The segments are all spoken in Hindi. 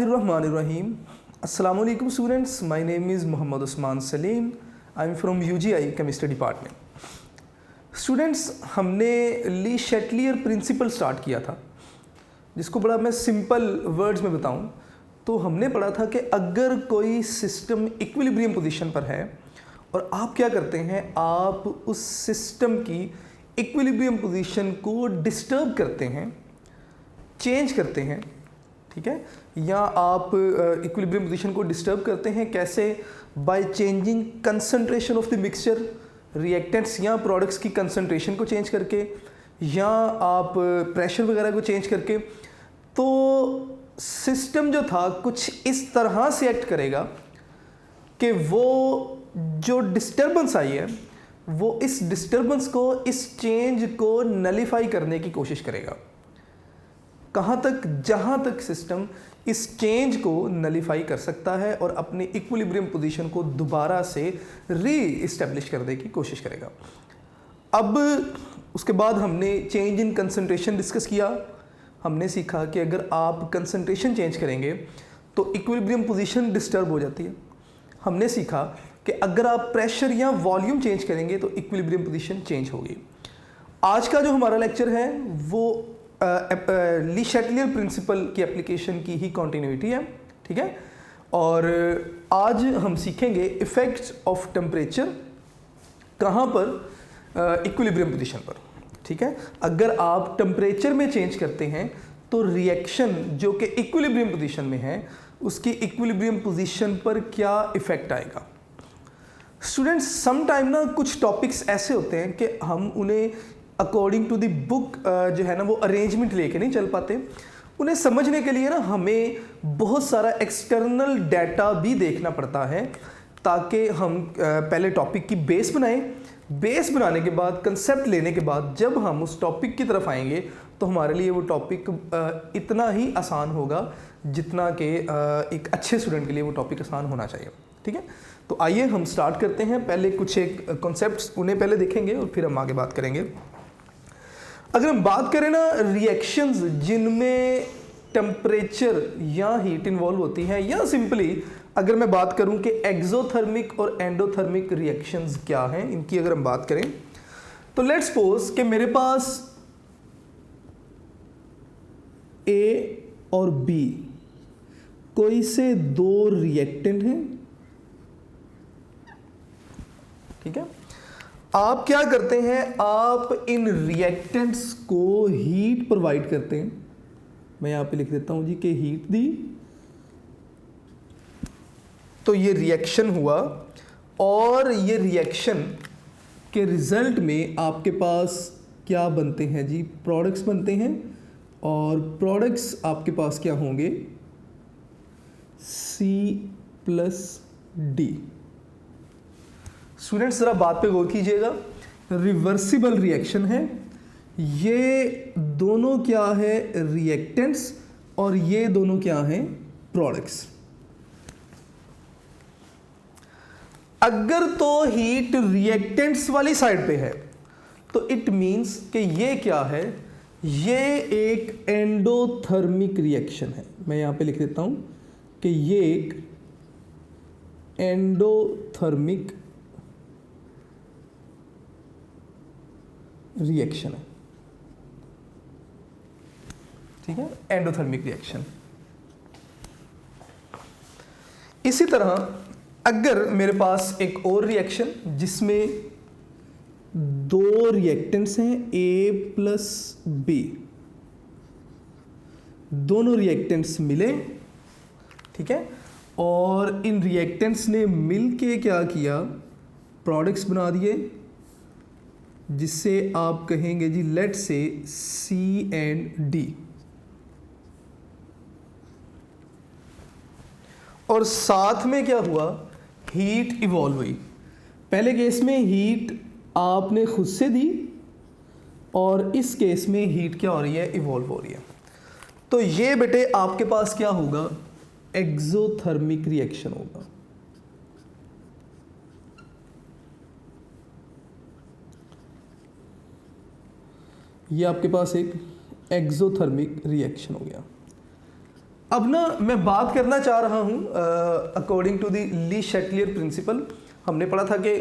बिस्मिल्लाहिर्रहमानिर्रहीम। अस्सलामु अलैकुम students, my name is Mohammad Usman Salim. I am from UGI chemistry department. Students, हमने ली शैटलियर प्रिंसिपल स्टार्ट किया था, जिसको बड़ा मैं सिंपल वर्ड्स में बताऊं तो हमने पढ़ा था कि अगर कोई सिस्टम इक्विलिब्रियम पोजीशन पर है और आप क्या करते हैं, आप उस सिस्टम की इक्विलिब्रियम पोजीशन को डिस्टर्ब करते हैं, चेंज करते हैं, ठीक है, या आप इक्विलिब्रियम पोजीशन को डिस्टर्ब करते हैं कैसे? By changing concentration of the mixture, reactants या प्रोडक्ट्स की कंसंट्रेशन को चेंज करके, या आप प्रेशर वगैरह को चेंज करके। तो सिस्टम जो था कुछ इस तरह से एक्ट करेगा कि वो जो डिस्टर्बेंस आई है वो इस डिस्टर्बेंस को, इस चेंज को नलीफाई करने की कोशिश करेगा। कहाँ तक? जहाँ तक सिस्टम इस चेंज को नलीफाई कर सकता है और अपनी इक्विलिब्रियम पोजीशन को दोबारा से री इस्टेब्लिश करने की कोशिश करेगा। अब उसके बाद हमने चेंज इन कंसंट्रेशन डिस्कस किया। हमने सीखा कि अगर आप कंसंट्रेशन चेंज करेंगे तो इक्विलिब्रियम पोजीशन डिस्टर्ब हो जाती है। हमने सीखा कि अगर आप प्रेशर या वॉल्यूम चेंज करेंगे तो इक्विलिब्रियम पोजीशन चेंज होगी। आज का जो हमारा लेक्चर है वो ली शैटलियर प्रिंसिपल की एप्लीकेशन की ही कॉन्टिन्यूटी है, ठीक है। और आज हम सीखेंगे इफ़ेक्ट्स ऑफ टेम्परेचर, कहाँ पर? इक्विलिब्रियम पोजीशन पर, ठीक है। अगर आप टेम्परेचर में चेंज करते हैं तो रिएक्शन जो कि इक्विलिब्रियम पोजीशन में है उसकी इक्विलिब्रियम पोजीशन पर क्या इफ़ेक्ट आएगा। स्टूडेंट्स, सम टाइम ना कुछ टॉपिक्स ऐसे होते हैं कि हम उन्हें अकॉर्डिंग टू द बुक जो है ना वो अरेंजमेंट लेके नहीं चल पाते। उन्हें समझने के लिए ना हमें बहुत सारा एक्सटर्नल डाटा भी देखना पड़ता है ताकि हम पहले टॉपिक की बेस बनाएं। बेस बनाने के बाद, कंसेप्ट लेने के बाद जब हम उस टॉपिक की तरफ आएंगे तो हमारे लिए वो टॉपिक इतना ही आसान होगा जितना कि एक अच्छे स्टूडेंट के लिए वो टॉपिक आसान होना चाहिए, ठीक है। तो आइए हम स्टार्ट करते हैं। पहले कुछ एक कॉन्सेप्ट्स उन्हें पहले देखेंगे और फिर हम आगे बात करेंगे। अगर हम बात करें ना रिएक्शंस जिनमें टेम्परेचर या हीट इन्वॉल्व होती है, या सिंपली अगर मैं बात करूं कि एक्सोथर्मिक और एंडोथर्मिक रिएक्शंस क्या हैं, इनकी अगर हम बात करें तो लेट्स सपोज कि मेरे पास ए और बी कोई से दो रिएक्टेंट हैं, ठीक है। आप क्या करते हैं, आप इन रिएक्टेंट्स को हीट प्रोवाइड करते हैं। मैं यहां पे लिख देता हूं जी कि हीट दी, तो ये रिएक्शन हुआ और ये रिएक्शन के रिजल्ट में आपके पास क्या बनते हैं जी? प्रोडक्ट्स बनते हैं। और प्रोडक्ट्स आपके पास क्या होंगे? C+D। स्टूडेंट्स, ज़रा बात पे गौर कीजिएगा, रिवर्सिबल रिएक्शन है। ये दोनों क्या है? रिएक्टेंट्स, और ये दोनों क्या हैं? प्रोडक्ट्स। अगर तो हीट रिएक्टेंट्स वाली साइड पे है तो इट मींस कि ये क्या है? ये एक एंडोथर्मिक रिएक्शन है। मैं यहां पे लिख देता हूं कि ये एक एंडोथर्मिक रिएक्शन है, ठीक है, एंडोथर्मिक रिएक्शन। इसी तरह अगर मेरे पास एक और रिएक्शन जिसमें दो रिएक्टेंट्स हैं A प्लस B, दोनों रिएक्टेंट्स मिले, ठीक है, और इन रिएक्टेंट्स ने मिलके क्या किया? प्रोडक्ट्स बना दिए, जिससे आप कहेंगे जी लेट से C एंड D। और साथ में क्या हुआ? हीट इवॉल्व हुई। पहले केस में हीट आपने खुद से दी और इस केस में हीट क्या हो रही है? इवॉल्व हो रही है। तो ये बेटे आपके पास क्या होगा? एक्सोथर्मिक रिएक्शन होगा। ये आपके पास एक एक्सोथर्मिक रिएक्शन हो गया। अब ना मैं बात करना चाह रहा हूँ according to the Le Chatelier principle. हमने पढ़ा था कि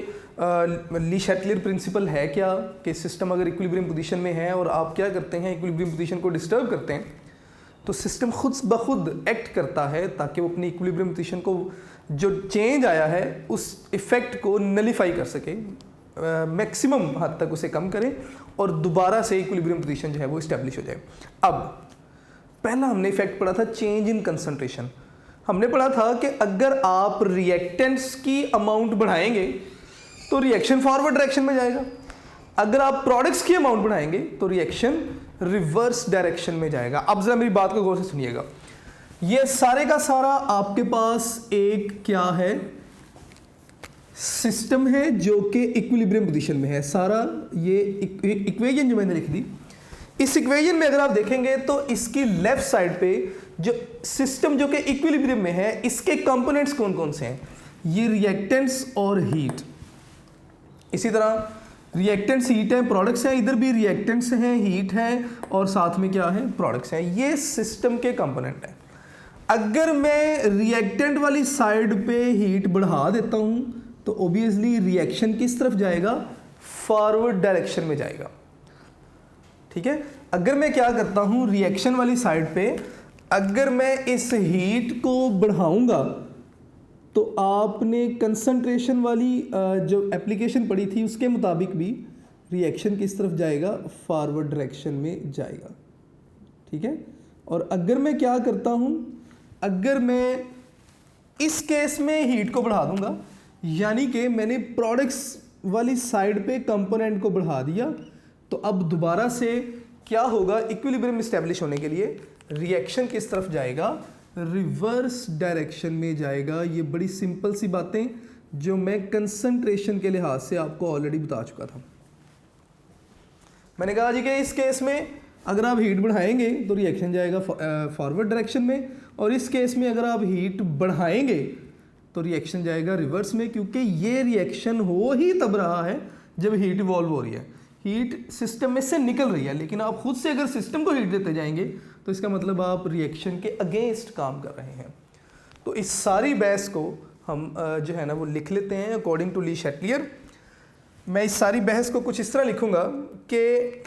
ली शैटलियर प्रिंसिपल है क्या, कि सिस्टम अगर इक्विलिब्रियम पोजीशन में है और आप क्या करते हैं, इक्विलिब्रियम पोजीशन को डिस्टर्ब करते हैं, तो सिस्टम खुद ब खुद एक्ट करता है ताकि वो अपनी इक्विलिब्रियम पोजीशन को जो चेंज आया है उस इफ़ेक्ट को नलीफाई कर सके, मैक्सिमम हद तक उसे कम करें और दोबारा से इक्विलिब्रियम पोजीशन जो है वो इस्टेब्लिश हो जाए। अब पहला हमने इफेक्ट पढ़ा था चेंज इन कंसंट्रेशन। हमने पढ़ा था कि अगर आप रिएक्टेंट्स की अमाउंट बढ़ाएंगे तो रिएक्शन फॉरवर्ड डायरेक्शन में जाएगा, अगर आप प्रोडक्ट्स की अमाउंट बढ़ाएंगे तो रिएक्शन रिवर्स डायरेक्शन में जाएगा। अब जरा मेरी बात को गौर से सुनिएगा, ये सारे का सारा आपके पास एक क्या है, सिस्टम है जो कि इक्विलिब्रियम पोजीशन में है। सारा ये इक्वेशन जो मैंने लिख दी, इस इक्वेशन में अगर आप देखेंगे तो इसकी लेफ्ट साइड पे जो सिस्टम जो कि इक्विलिब्रियम में है, इसके कंपोनेंट्स कौन कौन से हैं, ये रिएक्टेंट्स और हीट। इसी तरह रिएक्टेंट्स हीट है, प्रोडक्ट्स हैं, इधर भी रिएक्टेंट्स हैं, हीट है और साथ में क्या है, प्रोडक्ट्स हैं। ये सिस्टम के कंपोनेंट हैं। अगर मैं रिएक्टेंट वाली साइड पे हीट बढ़ा देता हूं तो ऑब्वियसली रिएक्शन किस तरफ जाएगा, फॉरवर्ड डायरेक्शन में जाएगा। ठीक है, अगर मैं क्या करता हूं, रिएक्शन वाली साइड पे अगर मैं इस हीट को बढ़ाऊंगा तो आपने कंसंट्रेशन वाली जो एप्लीकेशन पढ़ी थी उसके मुताबिक भी रिएक्शन किस तरफ जाएगा, फॉरवर्ड डायरेक्शन में जाएगा। ठीक है, और अगर मैं क्या करता हूं, अगर मैं इस केस में हीट को बढ़ा दूंगा, यानी कि मैंने प्रोडक्ट्स वाली साइड पे कंपोनेंट को बढ़ा दिया, तो अब दोबारा से क्या होगा, इक्विलिब्रियम एस्टेब्लिश होने के लिए रिएक्शन किस तरफ जाएगा, रिवर्स डायरेक्शन में जाएगा। ये बड़ी सिंपल सी बातें जो मैं कंसंट्रेशन के लिहाज से आपको ऑलरेडी बता चुका था। मैंने कहा जी कि इस केस में अगर आप हीट बढ़ाएंगे तो रिएक्शन जाएगा फॉरवर्ड डायरेक्शन में, और इस केस में अगर आप हीट बढ़ाएंगे तो रिएक्शन जाएगा रिवर्स में, क्योंकि ये रिएक्शन हो ही तब रहा है जब हीट इवॉल्व हो रही है, हीट सिस्टम में से निकल रही है। लेकिन आप खुद से अगर सिस्टम को हीट देते जाएंगे तो इसका मतलब आप रिएक्शन के अगेंस्ट काम कर रहे हैं। तो इस सारी बहस को हम जो है ना वो लिख लेते हैं अकॉर्डिंग टू ली शैटलियर। मैं इस सारी बहस को कुछ इस तरह लिखूंगा कि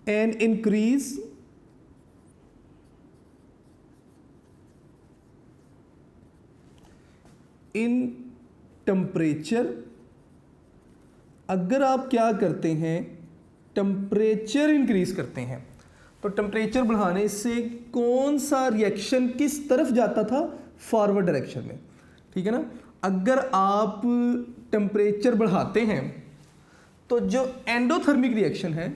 एन इंक्रीज इन टेम्परेचर, अगर आप क्या करते हैं, टेम्परेचर इंक्रीज करते हैं, तो टेम्परेचर बढ़ाने से कौन सा रिएक्शन किस तरफ जाता था, फॉरवर्ड डायरेक्शन में। ठीक है ना, अगर आप टेम्परेचर बढ़ाते हैं तो जो एंडोथर्मिक रिएक्शन है,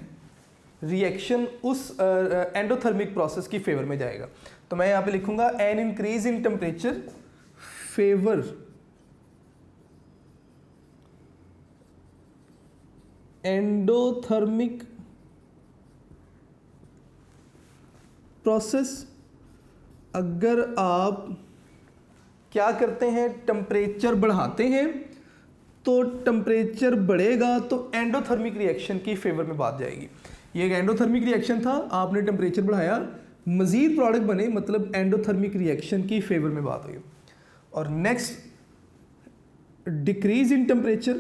रिएक्शन उस एंडोथर्मिक प्रोसेस की फेवर में जाएगा। तो मैं यहाँ पे लिखूंगा an increase in temperature favour endothermic process. अगर आप क्या करते हैं, टेम्परेचर बढ़ाते हैं तो टेम्परेचर बढ़ेगा तो एंडोथर्मिक रिएक्शन की फेवर में बात जाएगी। ये एक एंडोथर्मिक रिएक्शन था, आपने टेम्परेचर बढ़ाया, मजीद प्रोडक्ट बने, मतलब एंडोथर्मिक रिएक्शन की फेवर में बात हुई। और next decrease in temperature,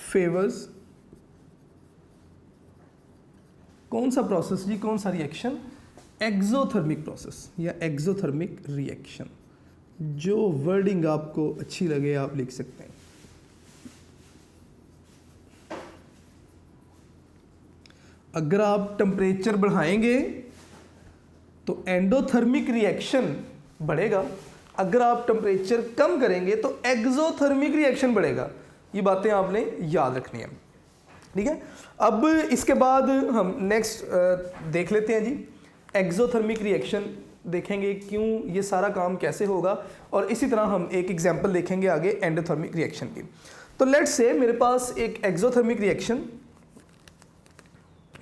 favours कौन सा प्रोसेस जी, कौन सा रिएक्शन, एक्सोथर्मिक प्रोसेस या एक्सोथर्मिक रिएक्शन। जो वर्डिंग आपको अच्छी लगे आप लिख सकते हैं। अगर आप टेम्परेचर बढ़ाएंगे तो एंडोथर्मिक रिएक्शन बढ़ेगा, अगर आप टेम्परेचर कम करेंगे तो एक्सोथर्मिक रिएक्शन बढ़ेगा। ये बातें आपने याद रखनी है। ठीक है, अब इसके बाद हम नेक्स्ट देख लेते हैं जी, एक्सोथर्मिक रिएक्शन देखेंगे क्यों ये सारा काम कैसे होगा, और इसी तरह हम एक एग्जांपल देखेंगे आगे एंडोथर्मिक रिएक्शन की। तो लेट्स से मेरे पास एक एक्सोथर्मिक रिएक्शन,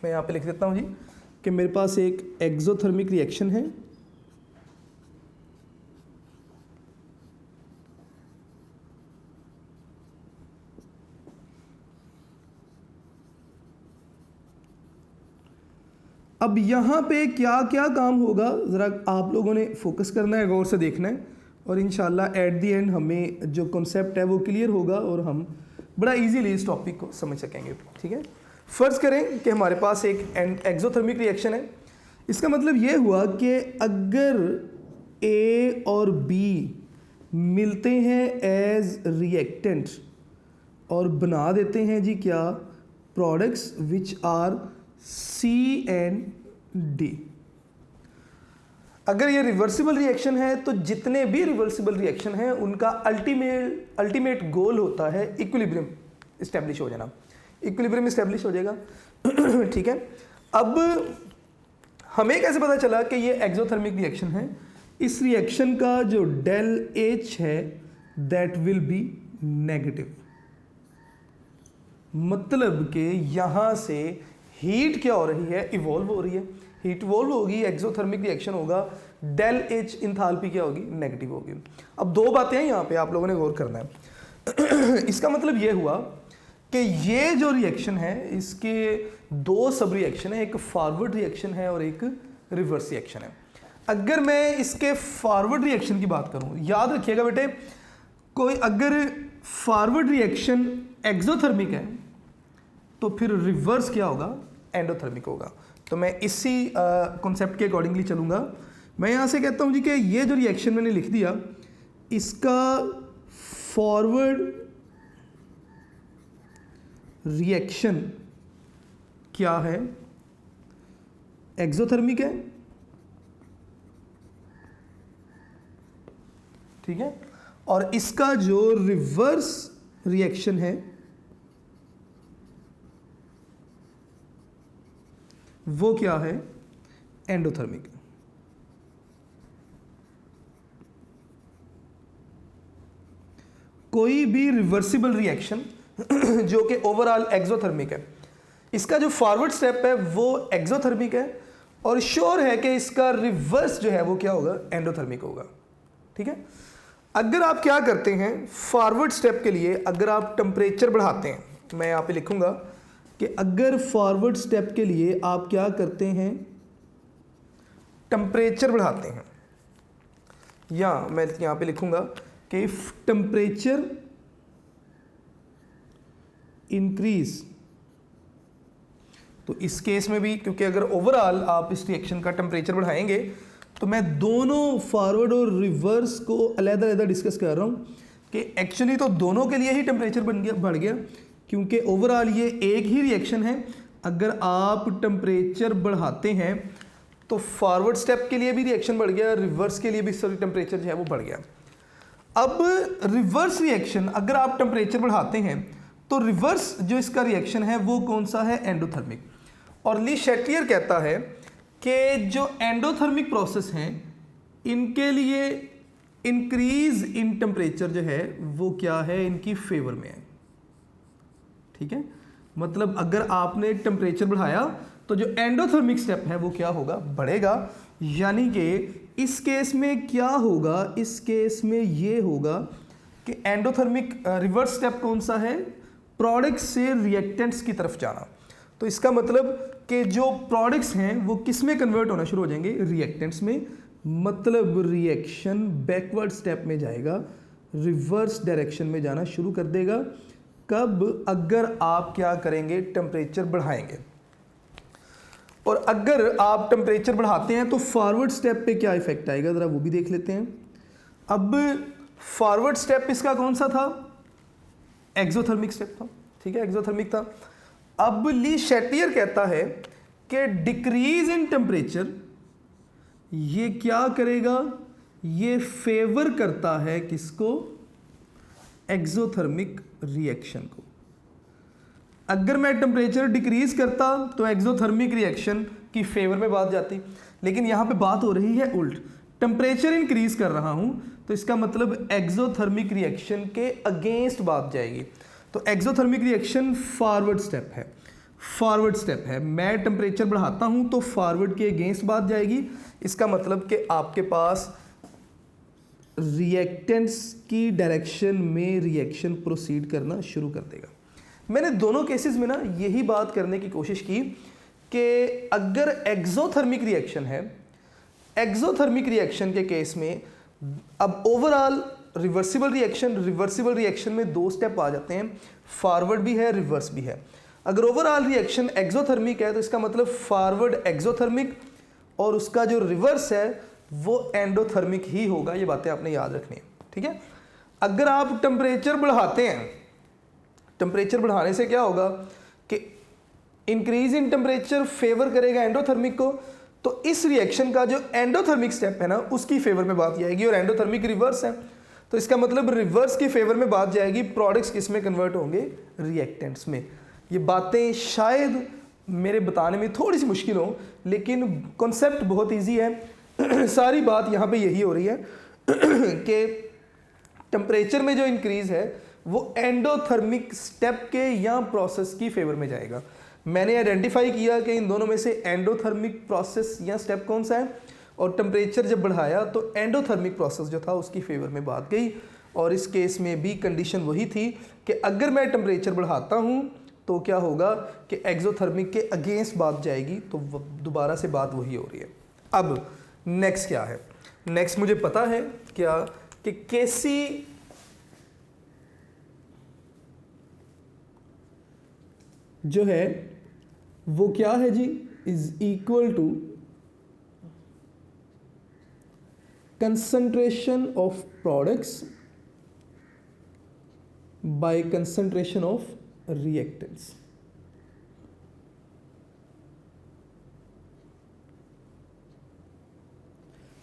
मैं यहाँ पे लिख देता हूँ जी कि मेरे पास एक एक्सोथर्मिक रिएक्शन है। अब यहाँ पे क्या क्या काम होगा ज़रा आप लोगों ने फोकस करना है, गौर से देखना है, और इंशाल्लाह एट द एंड हमें जो कॉन्सेप्ट है वो क्लियर होगा और हम बड़ा इजीली इस टॉपिक को समझ सकेंगे। ठीक है, फ़र्ज़ करें कि हमारे पास एक एक्सोथर्मिक रिएक्शन है। इसका मतलब ये हुआ कि अगर ए और बी मिलते हैं एज रिएक्टेंट और बना देते हैं जी क्या, products which are C and D. अगर ये रिवर्सिबल रिएक्शन है तो जितने भी रिवर्सिबल रिएक्शन हैं उनका अल्टीमेट गोल होता है इक्विलिब्रियम इस्टेब्लिश हो जाना। इक्विलिब्रियम इस्टेब्लिश हो जाएगा। ठीक है, अब हमें कैसे पता चला कि ये एक्सोथर्मिक रिएक्शन है? इस रिएक्शन का जो डेल एच है दैट विल बी नेगेटिव। मतलब कि यहाँ से हीट क्या हो रही है, इवॉल्व हो रही है। हीट इवॉल्व होगी, एक्सोथर्मिक रिएक्शन होगा, डेल एच इंथाल्पी क्या होगी, नेगेटिव होगी। अब दो बातें हैं यहाँ पे आप लोगों ने गौर करना है। इसका मतलब ये हुआ कि ये जो रिएक्शन है इसके दो सब रिएक्शन है, एक फॉरवर्ड रिएक्शन है और एक रिवर्स रिएक्शन है। अगर मैं इसके फॉरवर्ड रिएक्शन की बात करूं, याद रखिएगा बेटे, कोई अगर फॉरवर्ड रिएक्शन एक्सोथर्मिक है तो फिर रिवर्स क्या होगा, एंडोथर्मिक होगा। तो मैं इसी कॉन्सेप्ट के अकॉर्डिंगली चलूँगा। मैं यहाँ से कहता हूँ जी कि ये जो रिएक्शन मैंने लिख दिया, इसका फॉरवर्ड रिएक्शन क्या है, एक्सोथर्मिक है। ठीक है, और इसका जो रिवर्स रिएक्शन है वो क्या है, एंडोथर्मिक। कोई भी रिवर्सिबल रिएक्शन जो कि ओवरऑल एक्सोथर्मिक है, इसका जो फॉरवर्ड स्टेप है वो एक्सोथर्मिक है और श्योर है कि इसका रिवर्स जो है वो क्या होगा, एंडोथर्मिक होगा। ठीक है, अगर आप क्या करते हैं फॉरवर्ड स्टेप के लिए, अगर आप टेम्परेचर बढ़ाते हैं, मैं यहाँ पे लिखूंगा कि अगर फॉरवर्ड स्टेप के लिए आप क्या करते हैं, टेम्परेचर बढ़ाते हैं, या मैं यहाँ पे लिखूंगा कि इफ टेम्परेचर इंक्रीज, तो इस केस में भी क्योंकि अगर ओवरऑल आप इस रिएक्शन का टेम्परेचर बढ़ाएंगे, तो मैं दोनों फॉरवर्ड और रिवर्स को अलग-अलग डिस्कस कर रहा हूँ कि एक्चुअली तो दोनों के लिए ही टेम्परेचर बढ़ गया क्योंकि ओवरऑल ये एक ही रिएक्शन है। अगर आप टेम्परेचर बढ़ाते हैं तो फॉरवर्ड स्टेप के लिए भी रिएक्शन बढ़ गया, रिवर्स के लिए भी टेम्परेचर जो है वो बढ़ गया। अब रिवर्स रिएक्शन अगर आप टेम्परेचर बढ़ाते हैं तो रिवर्स जो इसका रिएक्शन है वो कौन सा है, एंडोथर्मिक। और ली शैटलियर कहता है कि जो एंडोथर्मिक प्रोसेस हैं इनके लिए इंक्रीज इन टेम्परेचर जो है वो क्या है, इनकी फेवर में है। ठीक है, मतलब अगर आपने टेम्परेचर बढ़ाया तो जो एंडोथर्मिक स्टेप है वो क्या होगा, बढ़ेगा। यानी कि इस केस में क्या होगा, इस केस में ये होगा कि एंडोथर्मिक रिवर्स स्टेप कौन सा है, प्रोडक्ट्स से रिएक्टेंट्स की तरफ जाना। तो इसका मतलब कि जो प्रोडक्ट्स हैं वो किस में कन्वर्ट होना शुरू हो जाएंगे, रिएक्टेंट्स में। मतलब रिएक्शन बैकवर्ड स्टेप में जाएगा, रिवर्स डायरेक्शन में जाना शुरू कर देगा। कब, अगर आप क्या करेंगे, टेम्परेचर बढ़ाएंगे। और अगर आप टेम्परेचर बढ़ाते हैं तो फॉरवर्ड स्टेप पे क्या इफेक्ट आएगा, ज़रा वो भी देख लेते हैं। अब फॉरवर्ड स्टेप इसका कौन सा था, एक्सोथर्मिक स्टेप था। ठीक है, एक्सोथर्मिक था। अब ली शैटलियर कहता है कि डिक्रीज इन टेम्परेचर ये क्या करेगा, ये फेवर करता है किसको, एक्सोथर्मिक रिएक्शन को। अगर मैं टेम्परेचर डिक्रीज करता तो एक्सोथर्मिक रिएक्शन की फेवर में बात जाती, लेकिन यहाँ पे बात हो रही है उल्ट, टेम्परेचर इंक्रीज कर रहा हूँ तो इसका मतलब एक्सोथर्मिक रिएक्शन के अगेंस्ट बात जाएगी। तो एक्सोथर्मिक रिएक्शन फॉरवर्ड स्टेप है, फॉरवर्ड स्टेप है। मैं टेम्परेचर बढ़ाता हूँ तो फॉरवर्ड के अगेंस्ट बात जाएगी। इसका मतलब कि आपके पास रिएक्टेंट्स की डायरेक्शन में रिएक्शन प्रोसीड करना शुरू कर देगा। मैंने दोनों केसेस में ना यही बात करने की कोशिश की कि अगर एक्सोथर्मिक रिएक्शन है, एक्सोथर्मिक रिएक्शन के केस में अब ओवरऑल रिवर्सिबल रिएक्शन में दो स्टेप आ जाते हैं, फॉरवर्ड भी है, रिवर्स भी है। अगर ओवरऑल रिएक्शन एक्सोथर्मिक है तो इसका मतलब फॉरवर्ड एक्सोथर्मिक और उसका जो रिवर्स है वो एंडोथर्मिक ही होगा। ये बातें आपने याद रखनी है, ठीक है। अगर आप टेम्परेचर बढ़ाते हैं, टेम्परेचर बढ़ाने से क्या होगा कि इंक्रीज इन टेम्परेचर फेवर करेगा एंडोथर्मिक को, तो इस रिएक्शन का जो एंडोथर्मिक स्टेप है ना उसकी फेवर में बात जाएगी, और एंडोथर्मिक रिवर्स है तो इसका मतलब रिवर्स की फेवर में बात जाएगी। प्रोडक्ट्स किस में कन्वर्ट होंगे, रिएक्टेंट्स में। ये बातें शायद मेरे बताने में थोड़ी सी मुश्किल हो, लेकिन कॉन्सेप्ट बहुत इजी है। सारी बात यहाँ पे यही हो रही है कि टेम्परेचर में जो इंक्रीज है वो एंडोथर्मिक स्टेप के या प्रोसेस की फेवर में जाएगा। मैंने आइडेंटिफाई किया कि इन दोनों में से एंडोथर्मिक प्रोसेस या स्टेप कौन सा है, और टेम्परेचर जब बढ़ाया तो एंडोथर्मिक प्रोसेस जो था उसकी फेवर में बात गई। और इस केस में भी कंडीशन वही थी कि अगर मैं टेम्परेचर बढ़ाता हूँ तो क्या होगा कि एक्सोथर्मिक के अगेंस्ट बात जाएगी, तो दोबारा से बात वही हो रही है। अब नेक्स्ट क्या है, नेक्स्ट मुझे पता है क्या कि केसी जो है वो क्या है जी, is equal to concentration of products by concentration of reactants.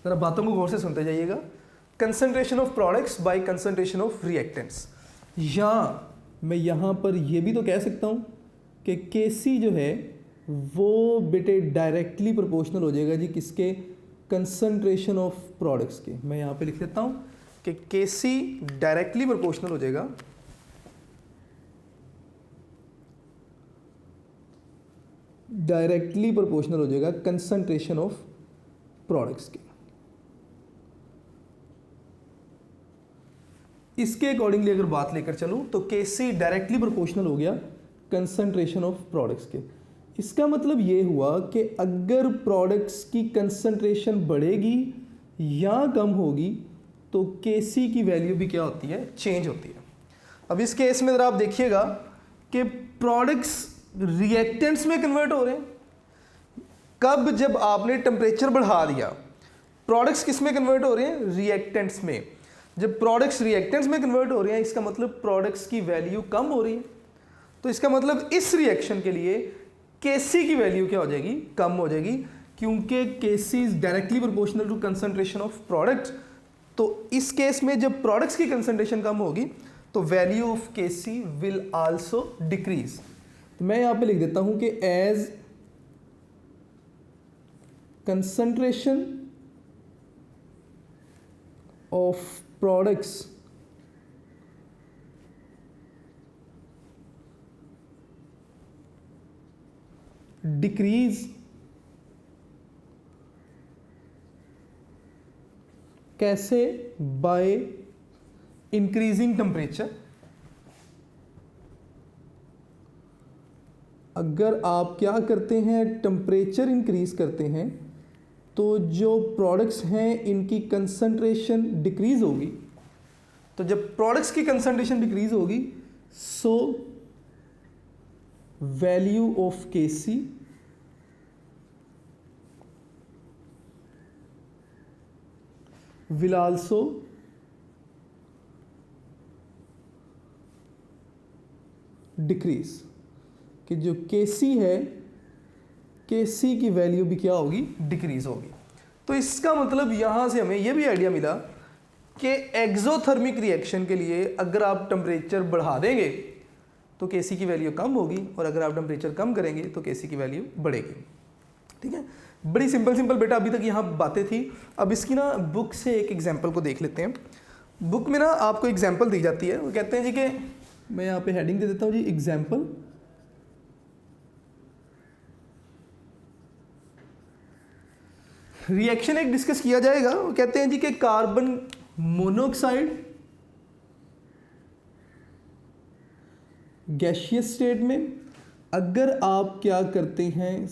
जरा बातों को गौर से सुनते जाइएगा। Concentration of products by concentration of reactants, या मैं यहां पर यह भी तो कह सकता हूं कि केसी जो है वो बेटे डायरेक्टली प्रोपोर्शनल हो जाएगा जी किसके, कंसंट्रेशन ऑफ प्रोडक्ट्स के। मैं यहां पे लिख देता हूं कि केसी डायरेक्टली प्रोपोर्शनल हो जाएगा कंसंट्रेशन ऑफ प्रोडक्ट्स के। इसके अकॉर्डिंगली अगर बात लेकर चलूं तो केसी डायरेक्टली प्रोपोर्शनल हो गया कंसंट्रेशन ऑफ प्रोडक्ट्स के। इसका मतलब ये हुआ कि अगर प्रोडक्ट्स की कंसंट्रेशन बढ़ेगी या कम होगी तो केसी की वैल्यू भी क्या होती है, चेंज होती है। अब इस केस में अगर आप देखिएगा कि प्रोडक्ट्स रिएक्टेंट्स में कन्वर्ट हो रहे हैं। कब, जब आपने टेम्परेचर बढ़ा दिया, प्रोडक्ट्स किस में कन्वर्ट हो रहे हैं, रिएक्टेंट्स में। जब प्रोडक्ट्स रिएक्टेंट्स में कन्वर्ट हो रहे हैं इसका मतलब प्रोडक्ट्स की वैल्यू कम हो रही है, तो इसका मतलब इस रिएक्शन के लिए केसी की वैल्यू क्या हो जाएगी, कम हो जाएगी, क्योंकि KC is directly proportional to concentration of products. तो इस केस में जब प्रोडक्ट्स की कंसंट्रेशन कम होगी तो value of KC will also decrease. तो मैं यहां पे लिख देता हूं कि as concentration of products decrease, कैसे, बाय इंक्रीजिंग टेम्परेचर। अगर आप क्या करते हैं, टेम्परेचर इंक्रीज करते हैं तो जो प्रोडक्ट्स हैं इनकी कंसंट्रेशन डिक्रीज होगी। तो जब प्रोडक्ट्स की कंसंट्रेशन डिक्रीज होगी so value of KC will also decrease, कि जो केसी है केसी की वैल्यू भी क्या होगी, डिक्रीज होगी। तो इसका मतलब यहां से हमें यह भी आइडिया मिला कि एक्सोथर्मिक रिएक्शन के लिए अगर आप टेम्परेचर बढ़ा देंगे तो केसी की वैल्यू कम होगी, और अगर आप टेम्परेचर कम करेंगे तो केसी की वैल्यू बढ़ेगी। ठीक है, बड़ी सिंपल बेटा अभी तक यहाँ बातें थी। अब इसकी ना बुक से एक एग्जांपल को देख लेते हैं। बुक में ना आपको एग्जांपल दी जाती है, वो कहते हैं जी कि मैं यहाँ पे हेडिंग दे देता हूँ जी, एग्जांपल। रिएक्शन एक डिस्कस किया जाएगा, वो कहते हैं जी कि कार्बन मोनोऑक्साइड गैसियस स्टेट में अगर आप क्या करते हैं,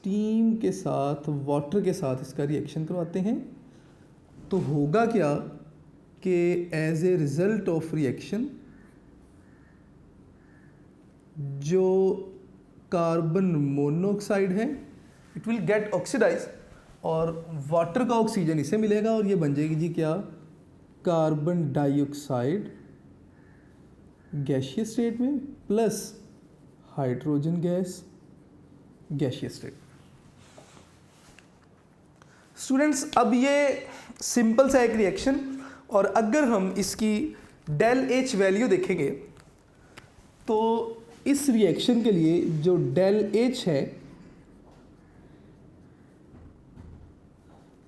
स्टीम के साथ वाटर के साथ इसका रिएक्शन करवाते हैं तो होगा क्या कि as a result of reaction जो कार्बन मोनोऑक्साइड है इट विल गेट ऑक्सीडाइज और वाटर का ऑक्सीजन इसे मिलेगा और ये बन जाएगी जी क्या, कार्बन डाइऑक्साइड गैसीय स्टेट में प्लस हाइड्रोजन गैस गैसीय स्टेट। स्टूडेंट्स अब ये सिंपल सा एक रिएक्शन, और अगर हम इसकी डेल एच वैल्यू देखेंगे तो इस रिएक्शन के लिए जो डेल एच है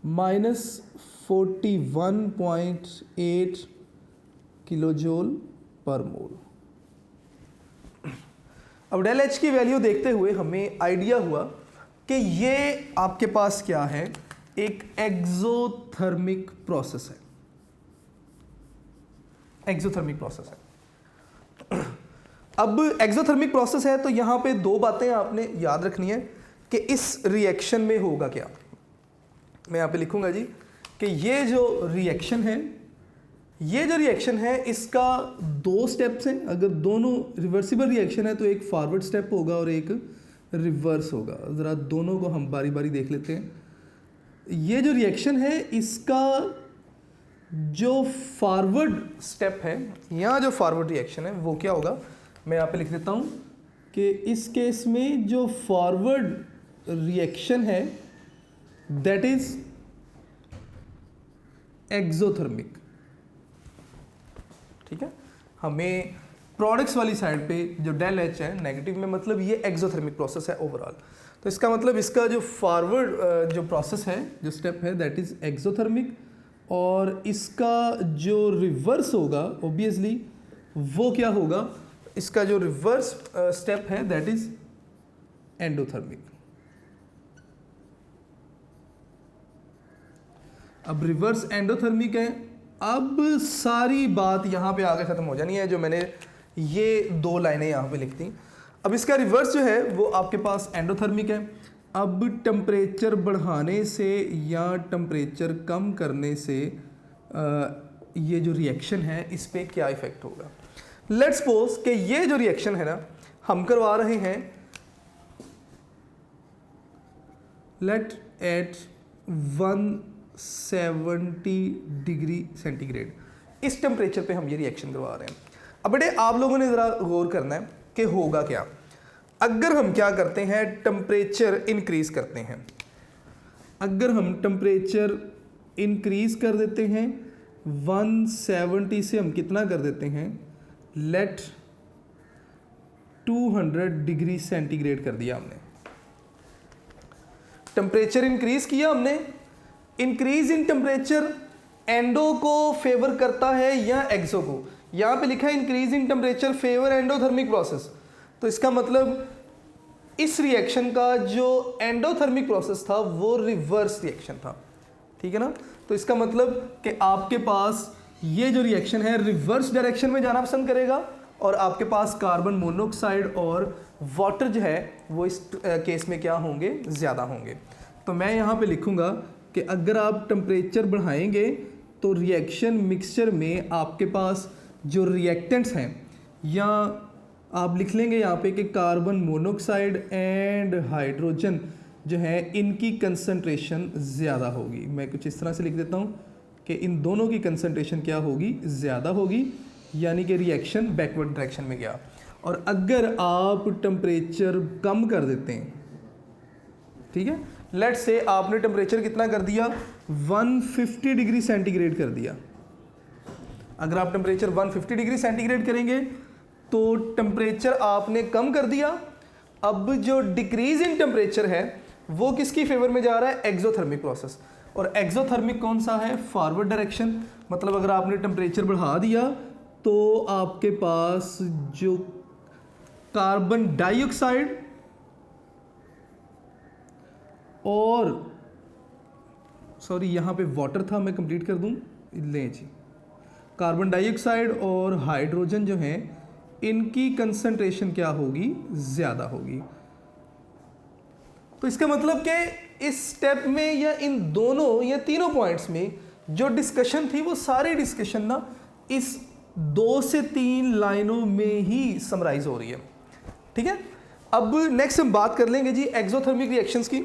-41.8 किलोजोल पर मोल। अब डेल एच की वैल्यू देखते हुए हमें आइडिया हुआ कि ये आपके पास क्या है, एक एक्सोथर्मिक प्रोसेस है, एक्सोथर्मिक प्रोसेस है। अब एक्सोथर्मिक प्रोसेस है तो यहाँ पे दो बातें आपने याद रखनी है कि इस रिएक्शन में होगा क्या। मैं यहाँ पे लिखूंगा जी कि ये जो रिएक्शन है इसका दो स्टेप्स हैं। अगर दोनों रिवर्सिबल रिएक्शन है तो एक फॉरवर्ड स्टेप होगा और एक रिवर्स होगा। ज़रा दोनों को हम बारी बारी देख लेते हैं। ये जो रिएक्शन है इसका जो फॉरवर्ड स्टेप है, यहाँ जो फॉरवर्ड रिएक्शन है वो क्या होगा, मैं यहाँ पे लिख देता हूँ कि इस केस में जो फॉरवर्ड रिएक्शन है दैट इज एक्सोथर्मिक। ठीक है, हमें प्रोडक्ट्स वाली साइड पे जो डेल एच है नेगेटिव में, मतलब ये एक्सोथर्मिक प्रोसेस है ओवरऑल। तो इसका मतलब इसका जो फॉरवर्ड जो प्रोसेस है, जो स्टेप है दैट इज एक्सोथर्मिक, और इसका जो रिवर्स होगा ऑब्वियसली वो क्या होगा, इसका जो रिवर्स स्टेप है दैट इज एंडोथर्मिक। अब रिवर्स एंडोथर्मिक है। अब सारी बात यहाँ पे आगे ख़त्म हो जानी है, जो मैंने ये दो लाइनें यहाँ पे लिख दी। अब इसका रिवर्स जो है वो आपके पास एंडोथर्मिक है। अब टेम्परेचर बढ़ाने से या टेम्परेचर कम करने से ये जो रिएक्शन है इस पे क्या इफ़ेक्ट होगा। लेट्स सपोज कि ये जो रिएक्शन है ना हम करवा रहे हैं लेट एट 170 डिग्री सेंटीग्रेड, इस टेम्परेचर पे हम ये रिएक्शन करवा रहे हैं। अब बेटे आप लोगों ने ज़रा गौर करना है कि होगा क्या अगर हम क्या करते हैं, टेम्परेचर इंक्रीज़ करते हैं। अगर हम टेम्परेचर इंक्रीज़ कर देते हैं 170 से हम कितना कर देते हैं, लेट 200 डिग्री सेंटीग्रेड कर दिया हमने। टेम्परेचर इंक्रीज किया हमने। इंक्रीज इन टेम्परेचर एंडो को फेवर करता है या एक्सो को। यहाँ पे लिखा है increase in temperature favour endothermic process. तो इसका मतलब इस रिएक्शन का जो एंडोथर्मिक प्रोसेस था वो रिवर्स रिएक्शन था। ठीक है ना। तो इसका मतलब कि आपके पास ये जो रिएक्शन है रिवर्स डायरेक्शन में जाना पसंद करेगा, और आपके पास कार्बन मोनोऑक्साइड और वाटर जो है वो इस केस में क्या होंगे, ज़्यादा होंगे। तो मैं यहाँ पे लिखूँगा कि अगर आप टेम्परेचर बढ़ाएंगे तो रिएक्शन मिक्सचर में आपके पास जो रिएक्टेंट्स हैं, या आप लिख लेंगे यहाँ पे कि कार्बन मोनोऑक्साइड एंड हाइड्रोजन जो है इनकी कंसंट्रेशन ज़्यादा होगी। मैं कुछ इस तरह से लिख देता हूँ कि इन दोनों की कंसंट्रेशन क्या होगी, ज़्यादा होगी, यानी कि रिएक्शन बैकवर्ड डायरेक्शन में गया। और अगर आप टेम्परेचर कम कर देते हैं, ठीक है, लेट्स से आपने टेम्परेचर कितना कर दिया, 150 डिग्री सेंटीग्रेड कर दिया। अगर आप टेम्परेचर 150 डिग्री सेंटीग्रेड करेंगे तो टेम्परेचर आपने कम कर दिया। अब जो डिक्रीज इन टेम्परेचर है वो किसकी फेवर में जा रहा है, एक्सोथर्मिक प्रोसेस। और एक्सोथर्मिक कौन सा है, फॉरवर्ड डायरेक्शन। मतलब अगर आपने टेम्परेचर बढ़ा दिया तो आपके पास जो कार्बन डाइऑक्साइड और यहाँ पे वाटर था, मैं कंप्लीट कर दूं, लें जी, कार्बन डाइऑक्साइड और हाइड्रोजन जो हैं इनकी कंसंट्रेशन क्या होगी, ज़्यादा होगी। तो इसका मतलब कि इस स्टेप में या इन दोनों या तीनों पॉइंट्स में जो डिस्कशन थी वो सारी डिस्कशन ना इस 2 से 3 लाइनों में ही समराइज हो रही है। ठीक है, अब नेक्स्ट हम बात कर लेंगे जी एक्सोथर्मिक रिएक्शंस की।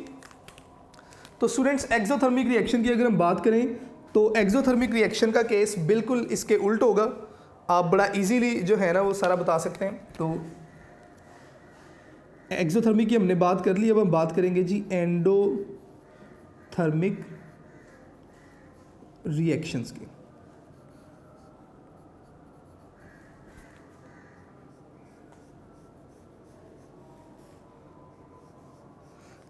तो स्टूडेंट्स एक्सोथर्मिक रिएक्शन की अगर हम बात करें तो एक्सोथर्मिक रिएक्शन का केस बिल्कुल इसके उल्ट होगा। आप बड़ा इजीली जो है ना वो सारा बता सकते हैं। तो एक्सोथर्मिक की हमने बात कर ली, अब हम बात करेंगे जी एंडोथर्मिक रिएक्शंस की।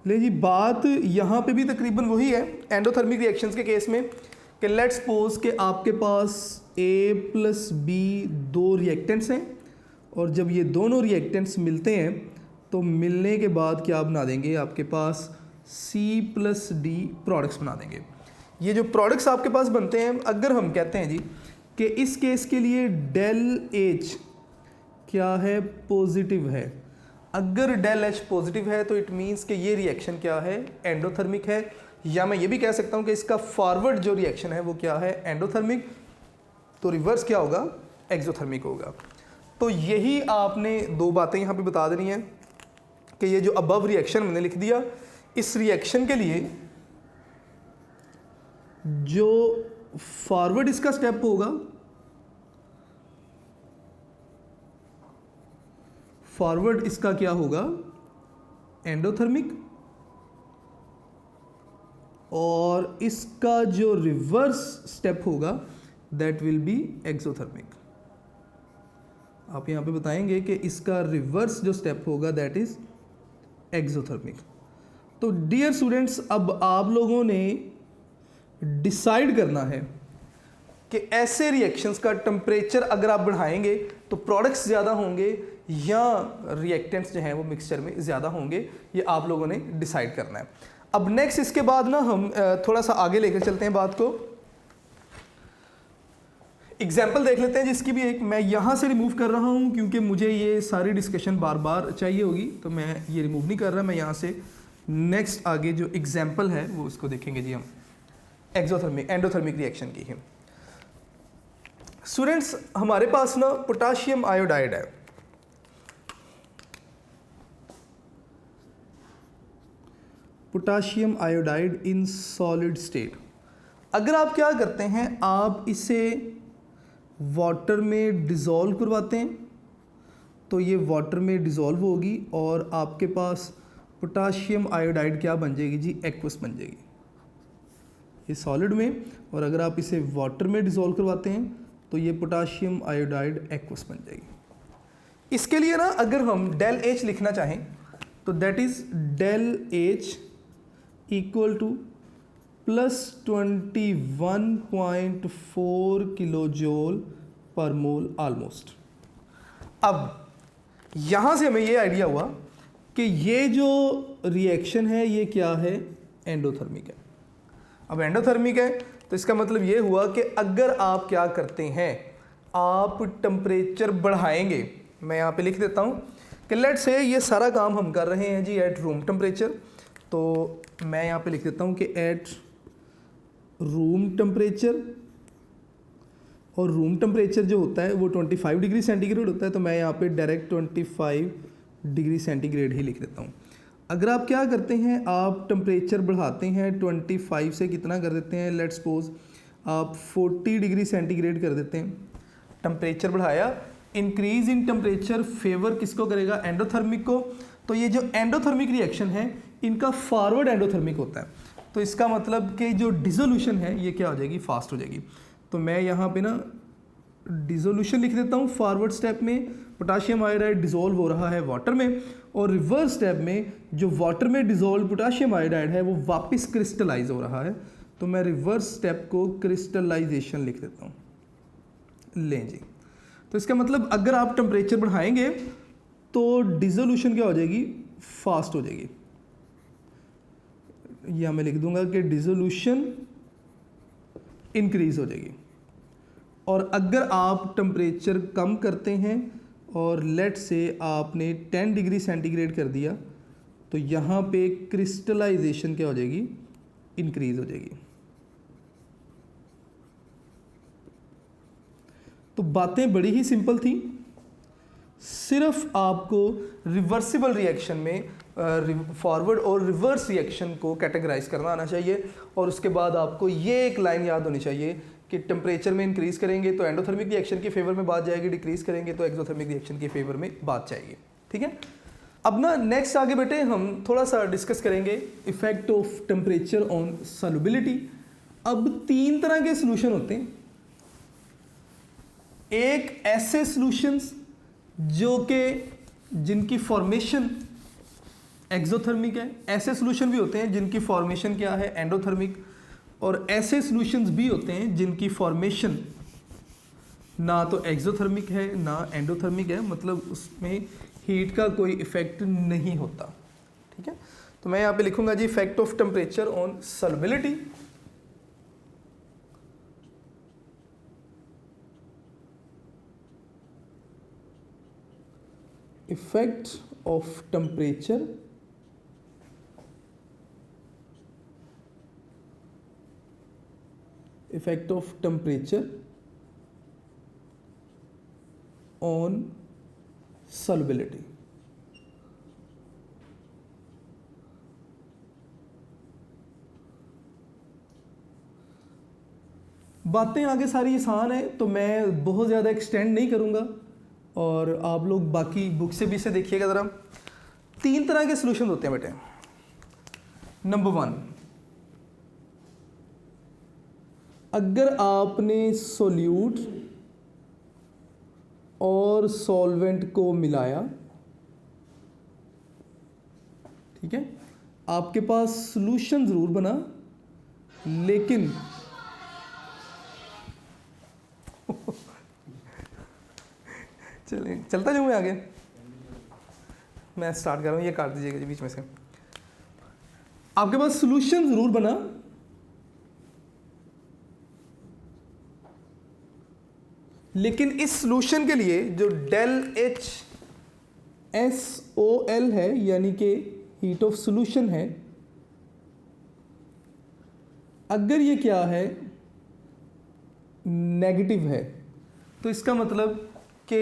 ले जी, बात यहाँ पे भी तकरीबन वही है एंडोथर्मिक रिएक्शंस के केस में कि लेट्स सपोज कि आपके पास A प्लस B 2 रिएक्टेंट्स हैं और जब ये दोनों रिएक्टेंट्स मिलते हैं तो मिलने के बाद क्या बना देंगे, आपके पास C प्लस D प्रोडक्ट्स बना देंगे। ये जो प्रोडक्ट्स आपके पास बनते हैं, अगर हम कहते हैं जी कि इस केस के लिए डेल H क्या है, पॉजिटिव है। अगर डेल H पॉजिटिव है तो इट मीन्स कि ये रिएक्शन क्या है, एंडोथर्मिक है। या मैं ये भी कह सकता हूँ कि इसका फॉरवर्ड जो रिएक्शन है वो क्या है, एंडोथर्मिक। तो रिवर्स क्या होगा, एक्सोथर्मिक होगा। तो यही आपने 2 बातें यहाँ पे बता देनी है कि ये जो अबव रिएक्शन मैंने लिख दिया, इस रिएक्शन के लिए जो फॉरवर्ड इसका स्टेप होगा, फॉरवर्ड इसका क्या होगा, एंडोथर्मिक, और इसका जो रिवर्स स्टेप होगा दैट विल बी एक्सोथर्मिक। आप यहाँ पे बताएंगे कि इसका रिवर्स जो स्टेप होगा दैट इज एक्सोथर्मिक। तो डियर स्टूडेंट्स, अब आप लोगों ने डिसाइड करना है कि ऐसे रिएक्शंस का टेम्परेचर अगर आप बढ़ाएंगे तो प्रोडक्ट्स ज़्यादा होंगे या रिएक्टेंट्स जो हैं वो मिक्सचर में ज़्यादा होंगे, ये आप लोगों ने डिसाइड करना है। अब नेक्स्ट इसके बाद ना हम थोड़ा सा आगे लेकर चलते हैं बात को। एग्जाम्पल देख लेते हैं जिसकी भी एक मैं यहाँ से रिमूव कर रहा हूँ क्योंकि मुझे ये सारी डिस्कशन बार बार चाहिए होगी, तो मैं ये रिमूव नहीं कर रहा। मैं यहाँ से नेक्स्ट आगे जो एग्जाम्पल है वो उसको देखेंगे जी हम एक्सोथर्मिक एंडोथर्मिक रिएक्शन की है। स्टूडेंट्स, हमारे पास ना पोटाशियम आयोडाइड है। Potassium iodide in solid state. अगर आप क्या करते हैं, आप इसे वाटर में डिज़ोल्व करवाते हैं तो ये वाटर में डिज़ोल्व होगी और आपके पास पोटाशियम आयोडाइड क्या बन जाएगी जी, एक्वस बन जाएगी ये सॉलिड में। और अगर आप इसे वाटर में डिज़ोल्व करवाते हैं तो ये पोटाशियम आयोडाइड एक्वस बन जाएगी। इसके लिए ना अगर हम डेल H लिखना चाहें तो that is del H equal to plus 21.4 kilojoule per mole almost. अब यहाँ से हमें ये आइडिया हुआ कि ये जो रिएक्शन है ये क्या है, एंडोथर्मिक है। अब एंडोथर्मिक है तो इसका मतलब ये हुआ कि अगर आप क्या करते हैं, आप टेम्परेचर बढ़ाएंगे। मैं यहाँ पे लिख देता हूँ कि लेट्स से ये सारा काम हम कर रहे हैं जी एट रूम टेम्परेचर। तो मैं यहाँ पे लिख देता हूँ कि एट रूम टेम्परेचर, और रूम टेम्परेचर जो होता है वो 25 डिग्री सेंटीग्रेड होता है। तो मैं यहाँ पे डायरेक्ट 25 डिग्री सेंटीग्रेड ही लिख देता हूँ। अगर आप क्या करते हैं, आप टेम्परेचर बढ़ाते हैं 25 से कितना कर देते हैं, लेट्स सपोज आप 40 डिग्री सेंटीग्रेड कर देते हैं। टेम्परेचर बढ़ाया, इंक्रीज इन टेम्परेचर फेवर किसको करेगा, एंडोथर्मिक को। तो ये जो एंडोथर्मिक रिएक्शन है इनका फॉरवर्ड एंडोथर्मिक होता है। तो इसका मतलब कि जो डिसोल्यूशन है ये क्या हो जाएगी, फास्ट हो जाएगी। तो मैं यहाँ पे ना डिसोल्यूशन लिख देता हूँ। फॉरवर्ड स्टेप में पोटाशियम आयोडाइड डिसॉल्व हो रहा है वाटर में, और रिवर्स स्टेप में जो वाटर में डिसॉल्व पोटाशियम आयोडाइड है वो वापस क्रिस्टलाइज हो रहा है। तो मैं रिवर्स स्टेप को क्रिस्टलाइजेशन लिख देता हूँ। लें जी, तो इसका मतलब अगर आप टेम्परेचर बढ़ाएंगे तो डिसोल्यूशन क्या हो जाएगी, फास्ट हो जाएगी। या मैं लिख दूंगा कि डिसोल्यूशन इंक्रीज हो जाएगी। और अगर आप टेम्परेचर कम करते हैं और लेट से आपने 10 डिग्री सेंटीग्रेड कर दिया तो यहाँ पे क्रिस्टलाइजेशन क्या हो जाएगी, इंक्रीज हो जाएगी। तो बातें बड़ी ही सिंपल थी, सिर्फ आपको रिवर्सिबल रिएक्शन में फॉरवर्ड और रिवर्स रिएक्शन को कैटेगराइज करना आना चाहिए। और उसके बाद आपको ये एक लाइन याद होनी चाहिए कि टेम्परेचर में इंक्रीज करेंगे तो एंडोथर्मिक रिएक्शन के फेवर में बात जाएगी, डिक्रीज करेंगे तो एक्सोथर्मिक रिएक्शन के फेवर में बात जाएगी। ठीक है, अब ना नेक्स्ट आगे बेटे हम थोड़ा सा डिस्कस करेंगे effect of temperature on solubility. अब 3 तरह के सॉल्यूशन होते हैं। एक ऐसे सॉल्यूशंस जो कि जिनकी फॉर्मेशन एक्सोथर्मिक है, ऐसे सॉल्यूशन भी होते हैं जिनकी फॉर्मेशन क्या है, एंडोथर्मिक, और ऐसे सॉल्यूशंस भी होते हैं जिनकी फॉर्मेशन ना तो एक्सोथर्मिक है ना एंडोथर्मिक है, मतलब उसमें हीट का कोई इफेक्ट नहीं होता। ठीक है, तो मैं यहाँ पे लिखूंगा G effect of temperature on solubility. Effect of temperature on solubility. बातें आगे सारी आसान है तो मैं बहुत ज़्यादा एक्सटेंड नहीं करूँगा और आप लोग बाकी बुक से भी इसे देखिएगा ज़रा। 3 तरह के सॉल्यूशन होते हैं बेटे। नंबर 1, अगर आपने सोल्यूट और सॉल्वेंट को मिलाया, ठीक है, आपके पास सॉल्यूशन ज़रूर बना लेकिन चलिए चलता जाऊँ मैं आगे, मैं स्टार्ट कर रहा हूँ, ये काट दीजिएगा जी बीच में से। आपके पास सॉल्यूशन ज़रूर बना लेकिन इस सॉल्यूशन के लिए जो डेल HSOL है यानी कि हीट ऑफ सॉल्यूशन है, अगर ये क्या है, नेगेटिव है, तो इसका मतलब कि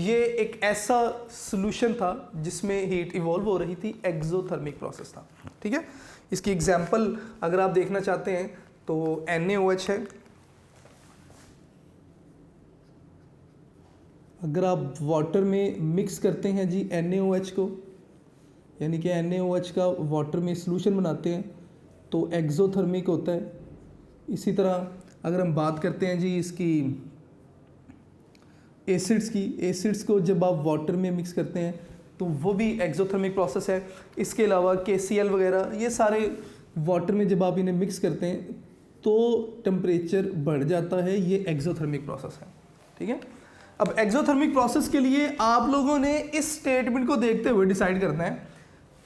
ये एक ऐसा सॉल्यूशन था जिसमें हीट इवॉल्व हो रही थी, एक्सोथर्मिक प्रोसेस था। ठीक है, इसकी एग्जांपल अगर आप देखना चाहते हैं तो NaOH है। अगर आप वाटर में मिक्स करते हैं जी NaOH को, यानी कि NaOH का वाटर में सॉल्यूशन बनाते हैं तो एक्सोथर्मिक होता है। इसी तरह अगर हम बात करते हैं जी इसकी एसिड्स की, एसिड्स को जब आप वाटर में मिक्स करते हैं तो वो भी एक्सोथर्मिक प्रोसेस है। इसके अलावा KCl वगैरह, ये सारे वाटर में जब आप इन्हें मिक्स करते हैं तो टेम्परेचर बढ़ जाता है, ये एक्सोथर्मिक प्रोसेस है। ठीक है, अब एक्सोथर्मिक प्रोसेस के लिए आप लोगों ने इस स्टेटमेंट को देखते हुए डिसाइड करना है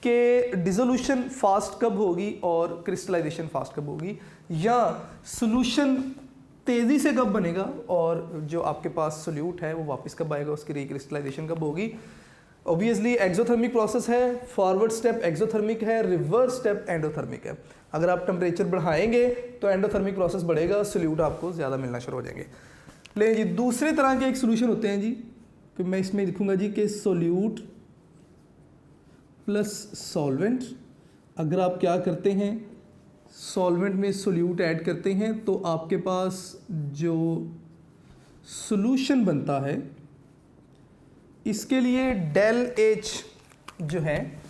कि डिसोल्यूशन फास्ट कब होगी और क्रिस्टलाइजेशन फास्ट कब होगी, या सॉल्यूशन तेज़ी से कब बनेगा और जो आपके पास सोल्यूट है वो वापस कब आएगा, उसकी रिक्रिस्टलाइजेशन कब होगी। ऑब्वियसली एक्सोथर्मिक प्रोसेस है, फॉरवर्ड स्टेप एक्सोथर्मिक है, रिवर्स स्टेप एंडोथर्मिक है। अगर आप टेम्परेचर बढ़ाएंगे तो एंडोथर्मिक प्रोसेस बढ़ेगा, सोल्यूट आपको ज़्यादा मिलना शुरू हो जाएंगे। लेकिन जी दूसरे तरह के एक सोल्यूशन होते हैं जी, कि मैं इसमें लिखूंगा जी कि सोल्यूट प्लस सॉल्वेंट। अगर आप क्या करते हैं, सॉल्वेंट में सोल्यूट ऐड करते हैं तो आपके पास जो सॉल्यूशन बनता है इसके लिए डेल H जो है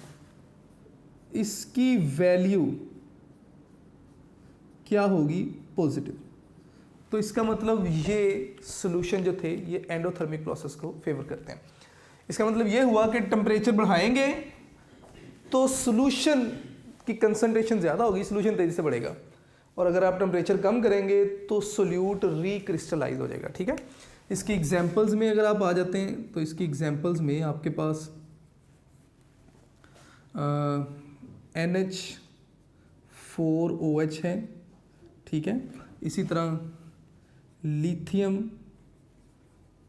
इसकी वैल्यू क्या होगी, पॉजिटिव। तो इसका मतलब ये सॉल्यूशन जो थे ये एंडोथर्मिक प्रोसेस को फेवर करते हैं। इसका मतलब ये हुआ कि टेम्परेचर बढ़ाएंगे तो सॉल्यूशन की कंसंट्रेशन ज़्यादा होगी, सॉल्यूशन तेज़ी से बढ़ेगा, और अगर आप टेम्परेचर कम करेंगे तो सोल्यूट रिक्रिस्टलाइज हो जाएगा। ठीक है, इसकी एग्जांपल्स में अगर आप आ जाते हैं तो इसकी एग्जांपल्स में आपके पास NH4OH है। ठीक है, इसी तरह लिथियम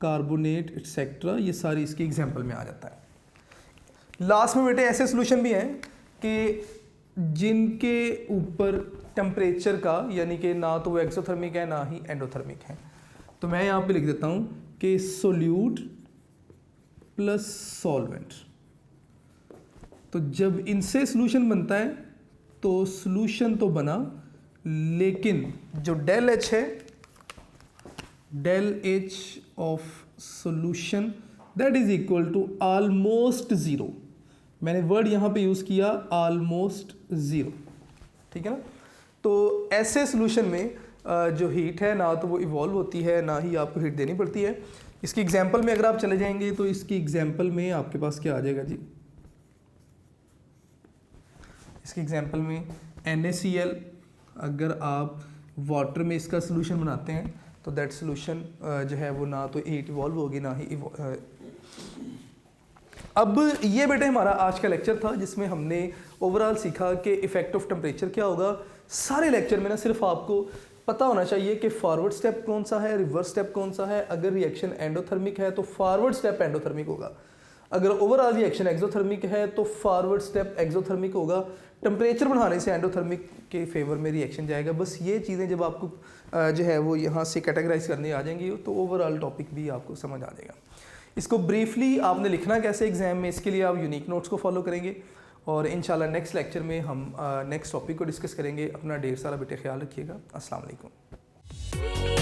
कार्बोनेट एक्सेट्रा, ये सारी इसकी एग्जांपल में आ जाता है। लास्ट में बेटे ऐसे सॉल्यूशन भी हैं कि जिनके ऊपर टेम्परेचर का यानी कि ना तो वो एक्सोथर्मिक है ना ही एंडोथर्मिक है। तो मैं यहाँ पे लिख देता हूँ कि सोल्यूट प्लस सॉल्वेंट। तो जब इनसे सॉल्यूशन बनता है तो सॉल्यूशन तो बना, लेकिन जो डेल एच है, del H of solution that is equal to almost zero. मैंने वर्ड यहाँ पे यूज़ किया ऑलमोस्ट ज़ीरो, ठीक है ना। तो ऐसे सॉल्यूशन में जो हीट है ना तो वो इवॉल्व होती है ना ही आपको हीट देनी पड़ती है। इसकी एग्जांपल में अगर आप चले जाएंगे तो इसकी एग्जांपल में आपके पास क्या आ जाएगा जी, इसकी एग्जांपल में NaCl अगर आप वाटर में इसका सॉल्यूशन बनाते हैं तो दैट सॉल्यूशन जो है वो ना तो हीट इवॉल्व होगी ना ही अब ये बेटे हमारा आज का लेक्चर था जिसमें हमने ओवरऑल सीखा कि इफेक्ट ऑफ टेम्परेचर क्या होगा। सारे लेक्चर में ना सिर्फ आपको पता होना चाहिए कि फॉरवर्ड स्टेप कौन सा है, रिवर्स स्टेप कौन सा है। अगर रिएक्शन एंडोथर्मिक है तो फॉरवर्ड स्टेप एंडोथर्मिक होगा, अगर ओवरऑल रिएक्शन एक्सोथर्मिक है तो फॉरवर्ड स्टेप एक्सोथर्मिक होगा। टेम्परेचर बढ़ाने से एंडोथर्मिक के फेवर में रिएक्शन जाएगा। बस ये चीज़ें जब आपको जो है वो यहाँ से कैटेगराइज करने आ जाएंगी तो ओवरऑल टॉपिक भी आपको समझ आ जाएगा। इसको ब्रीफली आपने लिखना कैसे एग्जाम में, इसके लिए आप यूनिक नोट्स को फॉलो करेंगे और इंशाल्लाह नेक्स्ट लेक्चर में हम नेक्स्ट टॉपिक को डिस्कस करेंगे। अपना ढेर सारा बेटे ख्याल रखिएगा। अस्सलाम वालेकुम।